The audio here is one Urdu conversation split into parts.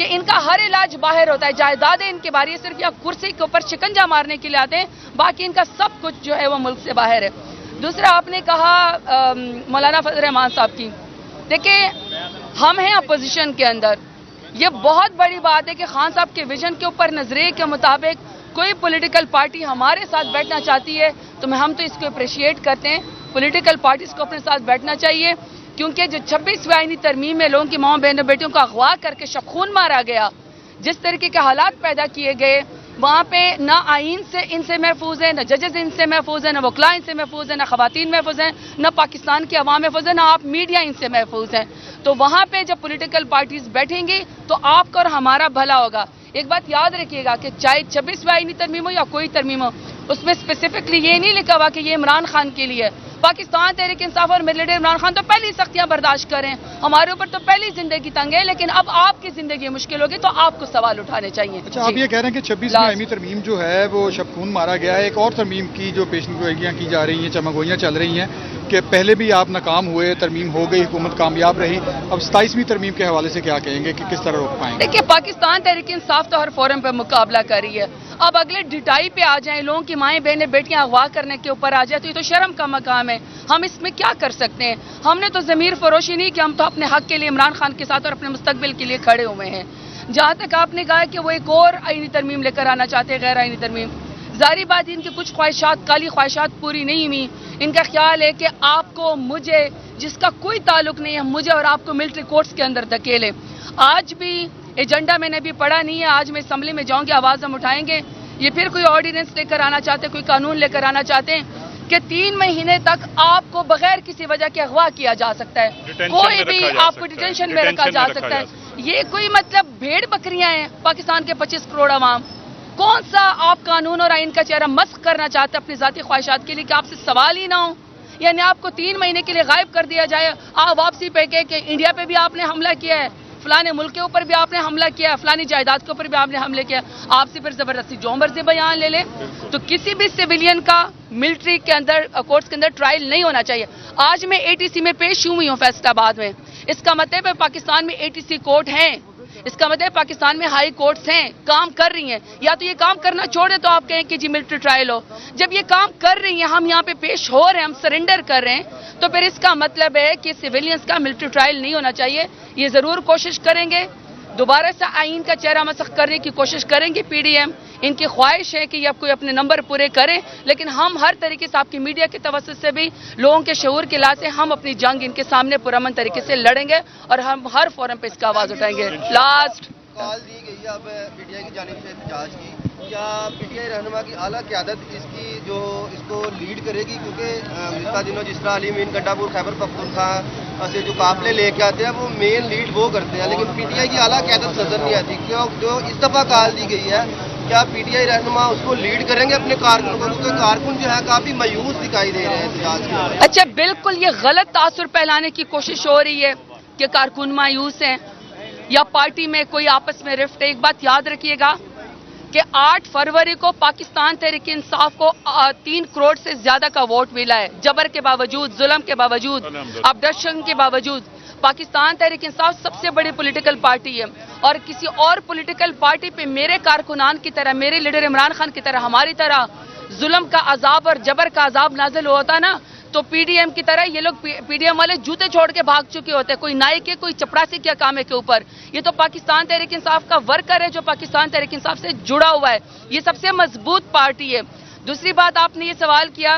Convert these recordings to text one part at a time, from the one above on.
کہ ان کا ہر علاج باہر ہوتا ہے, جائیدادیں ان کے باری صرف یا کرسی کے اوپر شکنجا مارنے کے لیے آتے ہیں, باقی ان کا سب کچھ جو ہے وہ ملک سے باہر ہے. دوسرا آپ نے کہا مولانا فضل الرحمان صاحب کی, دیکھیں ہم ہیں اپوزیشن کے اندر, یہ بہت بڑی بات ہے کہ خان صاحب کے ویژن کے اوپر نظریے کے مطابق کوئی پولیٹیکل پارٹی ہمارے ساتھ بیٹھنا چاہتی ہے تو ہم تو اس کو اپریشیٹ کرتے ہیں. پولیٹیکل پارٹیز کو اپنے ساتھ بیٹھنا چاہیے, کیونکہ جو 26ویں آئینی ترمیم میں لوگوں کی ماں بہنوں بیٹیوں کو اغوا کر کے شب خون مارا گیا, جس طریقے کے حالات پیدا کیے گئے, وہاں پہ نہ آئین سے ان سے محفوظ ہے, نہ ججز ان سے محفوظ ہے, نہ وکلاء ان سے محفوظ ہے, نہ خواتین محفوظ ہیں, نہ پاکستان کی عوام محفوظ ہے, نہ آپ میڈیا ان سے محفوظ ہیں. تو وہاں پہ جب پولیٹیکل پارٹیز بیٹھیں گی تو آپ کا اور ہمارا بھلا ہوگا. ایک بات یاد رکھیے گا کہ چاہے 26ویں آئینی ترمیم ہو یا کوئی ترمیم ہو, اس میں اسپیسیفکلی یہ نہیں لکھا ہوا کہ یہ عمران خان کے لیے. پاکستان تحریک انصاف اور میرے لیڈر عمران خان تو پہلی سختیاں برداشت کریں, ہمارے اوپر تو پہلی زندگی تنگ ہے, لیکن اب آپ کی زندگی مشکل ہوگی تو آپ کو سوال اٹھانے چاہیے. اچھا, آپ یہ کہہ رہے ہیں کہ 26ویں آئینی ترمیم جو ہے وہ شب خون مارا گیا ہے. ایک اور ترمیم کی جو پیشن گوئیاں کی جا رہی ہیں, چمگوئیاں چل رہی ہیں کہ پہلے بھی آپ ناکام ہوئے, ترمیم ہو گئی, حکومت کامیاب رہی, اب 27ویں ترمیم کے حوالے سے کیا کہیں گے کہ کس طرح روک پائیں گے؟ دیکھیے پاکستان تحریک انصاف تو ہر فورم پہ مقابلہ کر رہی ہے, اب اگلے ڈٹائی پہ آ جائیں, لوگوں کی مائیں بہنیں بیٹیاں اغوا کرنے کے اوپر آ جائے تو یہ تو شرم کا مقام ہے. ہم اس میں کیا کر سکتے ہیں؟ ہم نے تو ضمیر فروشی نہیں کہ ہم تو اپنے حق کے لیے عمران خان کے ساتھ اور اپنے مستقبل کے لیے کھڑے ہوئے ہیں. جہاں تک آپ نے کہا کہ وہ ایک اور آئینی ترمیم لے کر آنا چاہتے ہیں, غیر آئینی ترمیم, ظاہری بات ان کی کچھ خواہشات, کالی خواہشات پوری نہیں ہوئی. ان کا خیال ہے کہ آپ کو, مجھے, جس کا کوئی تعلق نہیں ہے, مجھے اور آپ کو ملٹری کورٹس کے اندر دھکیلے. آج بھی ایجنڈا میں نے ابھی پڑھا نہیں ہے, آج میں اسمبلی میں جاؤں گی, آواز ہم اٹھائیں گے. یہ پھر کوئی آرڈیننس لے کر آنا چاہتے ہیں, کوئی قانون لے کر آنا چاہتے ہیں کہ 3 مہینے تک آپ کو بغیر کسی وجہ کے اغوا کیا جا سکتا ہے, کوئی بھی آپ کو ڈیٹینشن میں رکھا جا سکتا ہے. یہ کوئی مطلب بھیڑ بکریاں ہیں پاکستان کے 25 کروڑ عوام. کون سا آپ قانون اور آئین کا چہرہ مسخ کرنا چاہتے ہیں اپنی ذاتی خواہشات کے لیے کہ آپ سے سوال ہی نہ ہو؟ یعنی آپ کو 3 مہینے کے لیے غائب کر دیا جائے, آپ واپسی پہ کہ انڈیا پہ بھی آپ نے حملہ کیا ہے, فلانے ملک کے اوپر بھی آپ نے حملہ کیا, فلانی جائیداد کے اوپر بھی آپ نے حملے کیا, آپ سے پھر زبردستی جو مرضی بیان لے لیں. تو کسی بھی سویلین کا ملٹری کے اندر, کورٹس کے اندر ٹرائل نہیں ہونا چاہیے. آج میں ATC میں پیش ہوئی ہوں فیصل آباد میں, اس کا مطلب ہے پاکستان میں ATC کورٹ ہیں, اس کا مطلب پاکستان میں ہائی کورٹس ہیں, کام کر رہی ہیں. یا تو یہ کام کرنا چھوڑے تو آپ کہیں کہ جی ملٹری ٹرائل ہو. جب یہ کام کر رہی ہیں, ہم یہاں پہ پیش ہو رہے ہیں, ہم سرنڈر کر رہے ہیں, تو پھر اس کا مطلب ہے کہ سویلینز کا ملٹری ٹرائل نہیں ہونا چاہیے. یہ ضرور کوشش کریں گے, دوبارہ سے آئین کا چہرہ مسخ کرنے کی کوشش کریں گے PDM. ان کی خواہش ہے کہ یہ اب کوئی اپنے نمبر پورے کریں, لیکن ہم ہر طریقے سے آپ کی میڈیا کے توسط سے بھی, لوگوں کے شعور کے لحاظ سے ہم اپنی جنگ ان کے سامنے پرامن طریقے سے لڑیں گے اور ہم ہر فورم پہ اس کا آواز اٹھائیں گے. لاسٹ کال دی گئی ہے اب PTI کی جانب سے احتجاج کی, کیا PTI رہنما کی اعلیٰ قیادت اس کی جو اس کو لیڈ کرے گی؟ کیونکہ گزشتہ دنوں جس طرح علی مین گنڈا پور خیبر پختونخوا سے جو قافلے لے کے آتے ہیں وہ مین لیڈ وہ کرتے ہیں, لیکن PTI کی اعلیٰ قیادت نظر نہیں آتی. جو اس دفعہ کال دی گئی ہے, کیا PTI رہنما اس کو لیڈ کریں گے اپنے کارکنوں کو؟ کیونکہ کارکن جو ہے کافی مایوس دکھائی دے رہے ہیں احتجاج کے. اچھا, بالکل یہ غلط تاثر پھیلانے کی کوشش ہو رہی ہے کہ کارکن مایوس ہیں یا پارٹی میں کوئی آپس میں رفٹ ہے. ایک بات یاد رکھیے گا کہ 8 فروری کو پاکستان تحریک انصاف کو 3 کروڑ سے زیادہ کا ووٹ ملا ہے, جبر کے باوجود, ظلم کے باوجود, ابڈکشن کے باوجود. پاکستان تحریک انصاف سب سے بڑی پولیٹیکل پارٹی ہے, اور کسی اور پولیٹیکل پارٹی پہ میرے کارکنان کی طرح, میرے لیڈر عمران خان کی طرح, ہماری طرح ظلم کا عذاب اور جبر کا عذاب نازل ہوتا نا, تو PDM کی طرح یہ لوگ, PDM والے جوتے چھوڑ کے بھاگ چکے ہوتے ہیں. کوئی نائک ہے, کوئی چپڑاسی کیا کام ہے کے اوپر. یہ تو پاکستان تحریک انصاف کا ورکر ہے جو پاکستان تحریک انصاف سے جڑا ہوا ہے. یہ سب سے مضبوط پارٹی ہے. دوسری بات, آپ نے یہ سوال کیا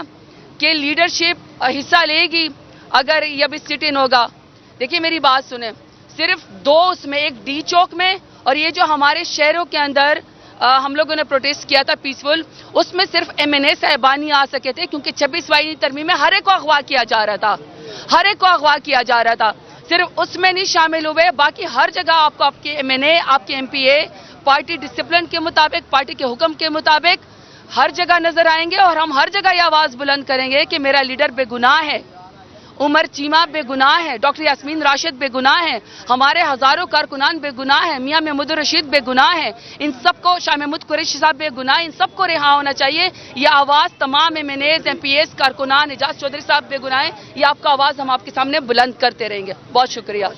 کہ لیڈرشپ حصہ لے گی اگر یہ بھی سٹ ان ہوگا. دیکھیے میری بات سنیں, صرف 2 اس میں, ایک ڈی چوک میں, اور یہ جو ہمارے شہروں کے اندر ہم لوگوں نے پروٹیسٹ کیا تھا پیسفل, اس میں صرف MNA صاحبان ہی آ سکے تھے, کیونکہ 26ویں آئینی ترمیم میں ہر ایک کو اغوا کیا جا رہا تھا, ہر ایک کو اغوا کیا جا رہا تھا. صرف اس میں نہیں شامل ہوئے, باقی ہر جگہ آپ کو آپ کے MNA, آپ کے MPA پارٹی ڈسپلن کے مطابق, پارٹی کے حکم کے مطابق ہر جگہ نظر آئیں گے, اور ہم ہر جگہ یہ آواز بلند کریں گے کہ میرا لیڈر بے گناہ ہے, عمر چیمہ بے گناہ ہے, ڈاکٹر یاسمین راشد بے گناہ ہے, ہمارے ہزاروں کارکنان بے گناہ ہیں, میاں محمود الرشید بے گناہ ہے, ان سب کو, شاہ محمود قریشی صاحب بے گناہ, ان سب کو رہا ہونا چاہیے. یہ آواز تمام MNAs, MPAs, کارکنان, اعجاز چودھری صاحب بے گناہ ہے, یہ آپ کا آواز ہم آپ کے سامنے بلند کرتے رہیں گے. بہت شکریہ,